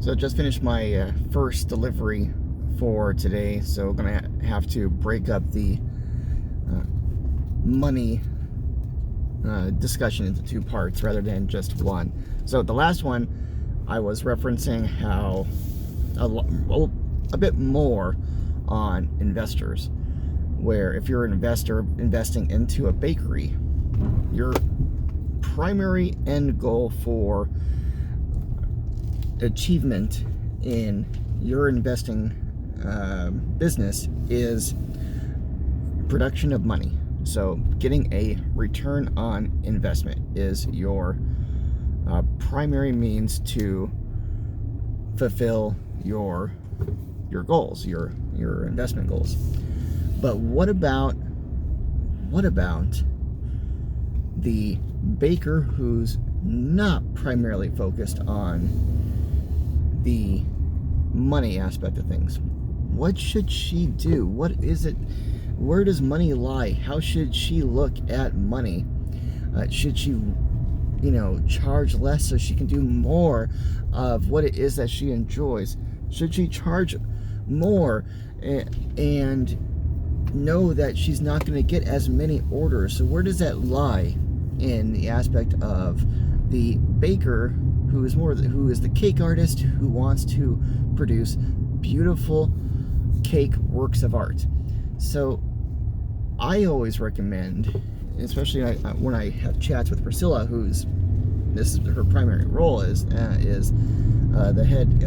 So just finished my first delivery for today, so I'm gonna have to break up the money discussion into two parts rather than just one. So the last one, I was referencing how a bit more on investors, where if you're an investor investing into a bakery, your primary end goal for achievement in your investing business is production of money. So getting a return on investment is your primary means to fulfill your goals, your investment goals. But what about the baker who's not primarily focused on the money aspect of things? What should she do? What is it? Where does money lie? How should she look at money? Should she, charge less so she can do more of what it is that she enjoys? Should she charge more and know that she's not going to get as many orders? So where does that lie in the aspect of the baker who is the cake artist who wants to produce beautiful cake works of art? So I always recommend, especially when I have chats with Priscilla, this is her primary role is the head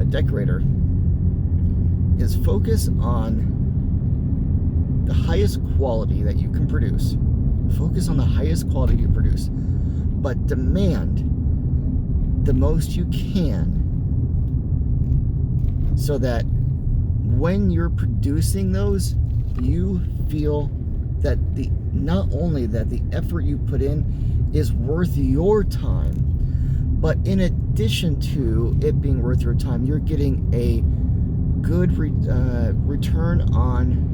decorator, is focus on the highest quality that you can produce. Focus on the highest quality you produce, but demand the most you can, so that when you're producing those, you feel that not only that the effort you put in is worth your time, but in addition to it being worth your time, you're getting a good return on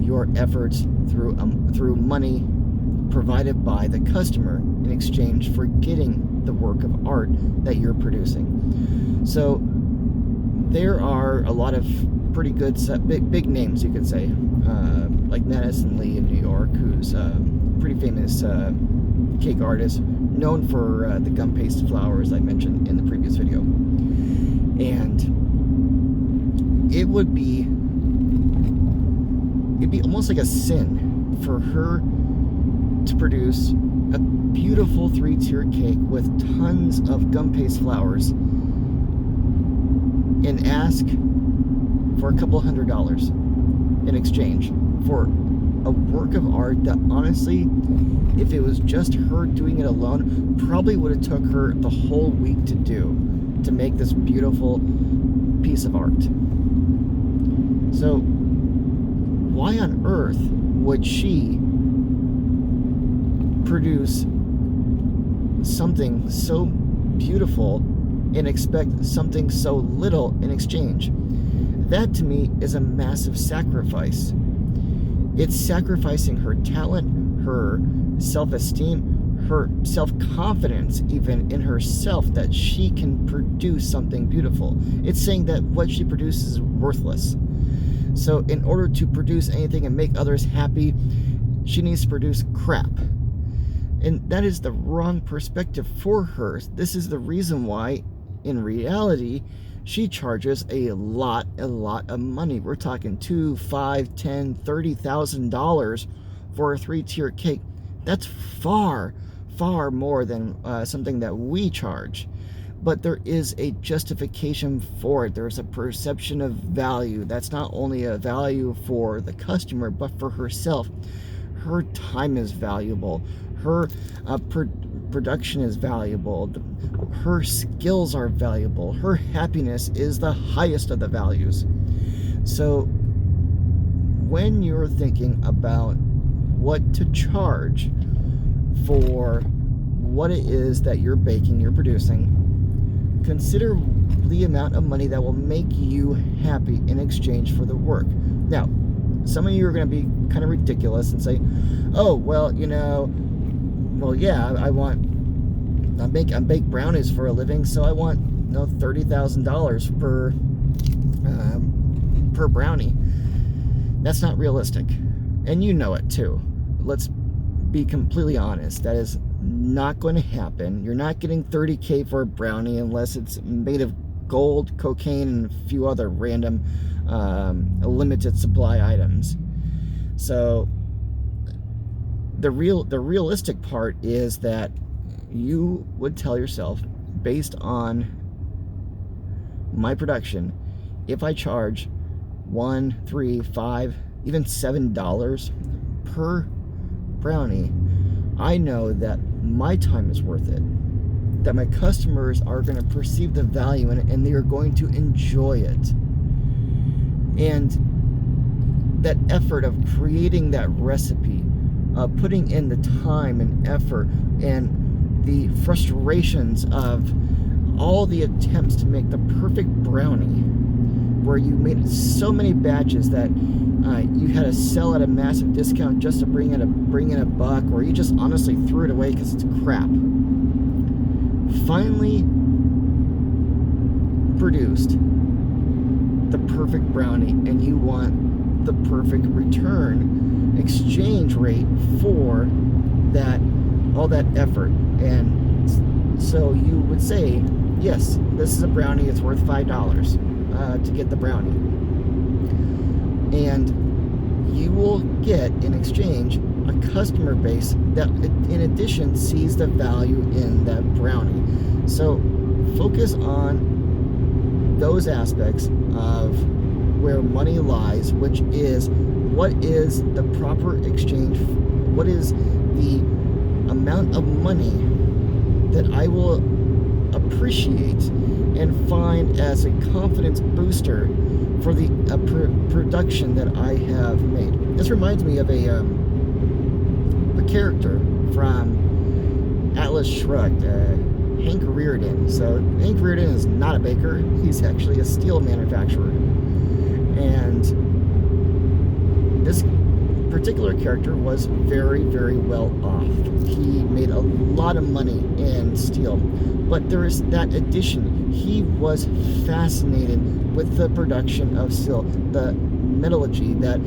your efforts through money provided by the customer in exchange for getting the work of art that you're producing. So there are a lot of pretty good big names, you could say, like Madison Lee in New York, who's a pretty famous cake artist, known for the gum paste flowers I mentioned in the previous video. And it'd be almost like a sin for her to produce a beautiful 3-tier cake with tons of gum paste flowers and ask for a couple $100 in exchange for a work of art that, honestly, if it was just her doing it alone, probably would have took her the whole week to make this beautiful piece of art. So why on earth would she produce something so beautiful and expect something so little in exchange? That to me is a massive sacrifice. It's sacrificing her talent, her self-esteem, her self-confidence even in herself, that she can produce something beautiful. It's saying that what she produces is worthless. So in order to produce anything and make others happy, she needs to produce crap. And that is the wrong perspective for her. This is the reason why, in reality, she charges a lot of money. We're talking $2,000, $5,000, $10,000, $30,000 for a 3-tier cake. That's far more than something that we charge. But there is a justification for it. There's a perception of value. That's not only a value for the customer, but for herself. Her time is valuable. Her production is valuable. Her skills are valuable. Her happiness is the highest of the values. So when you're thinking about what to charge for what it is that you're baking, you're producing, consider the amount of money that will make you happy in exchange for the work. Now, some of you are going to be kind of ridiculous and say, oh, well, I bake brownies for a living, so I want $30,000 per brownie. That's not realistic, and you know it too. Let's be completely honest. That is not going to happen. You're not getting $30K for a brownie unless it's made of gold, cocaine, and a few other random limited supply items. So the realistic part is that you would tell yourself, based on my production, if I charge $1, $3, $5, even $7 per brownie, I know that my time is worth it, that my customers are going to perceive the value in it and they are going to enjoy it. And that effort of creating that recipe, putting in the time and effort and the frustrations of all the attempts to make the perfect brownie, where you made so many batches that you had to sell at a massive discount just to bring in a buck, or you just honestly threw it away because it's crap. Finally produced the perfect brownie, and you want the perfect return exchange rate for that, all that effort. And so you would say, yes, this is a brownie, it's worth $5 to get the brownie, and you will get in exchange a customer base that in addition sees the value in that brownie. So focus on those aspects of where money lies, which is what is the proper exchange, what is the amount of money that I will appreciate and find as a confidence booster for the production that I have made. This reminds me of a character from Atlas Shrugged, Hank Reardon. So Hank Reardon is not a baker, he's actually a steel manufacturer. And this particular character was very, very well off. He made a lot of money in steel, but there is that addition. He was fascinated with the production of steel, the metallurgy, that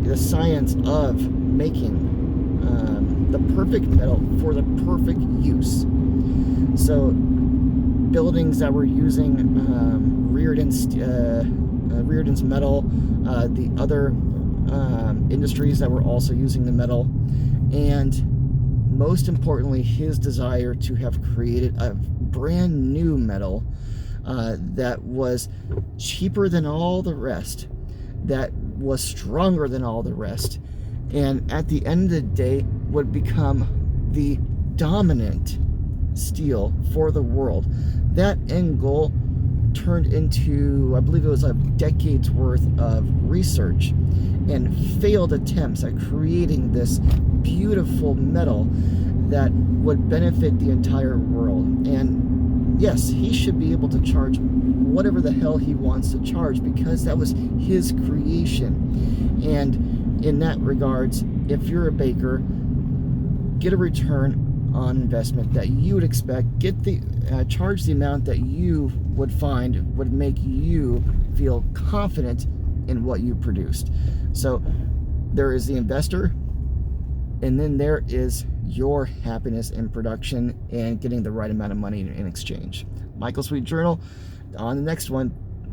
the science of making the perfect metal for the perfect use. So buildings that were using Reardon's metal, the other industries that were also using the metal, and most importantly, his desire to have created a brand new metal that was cheaper than all the rest, that was stronger than all the rest, and at the end of the day would become the dominant steel for the world. That end goal turned into, I believe it was a decade's worth of research and failed attempts at creating this beautiful metal that would benefit the entire world. And yes, he should be able to charge whatever the hell he wants to charge, because that was his creation. And in that regards, if you're a baker, get a return on investment that you would expect, get the charge the amount that you would find would make you feel confident in what you produced. So there is the investor, and then there is your happiness in production and getting the right amount of money in exchange. Michael Sweet Journal. On the next one,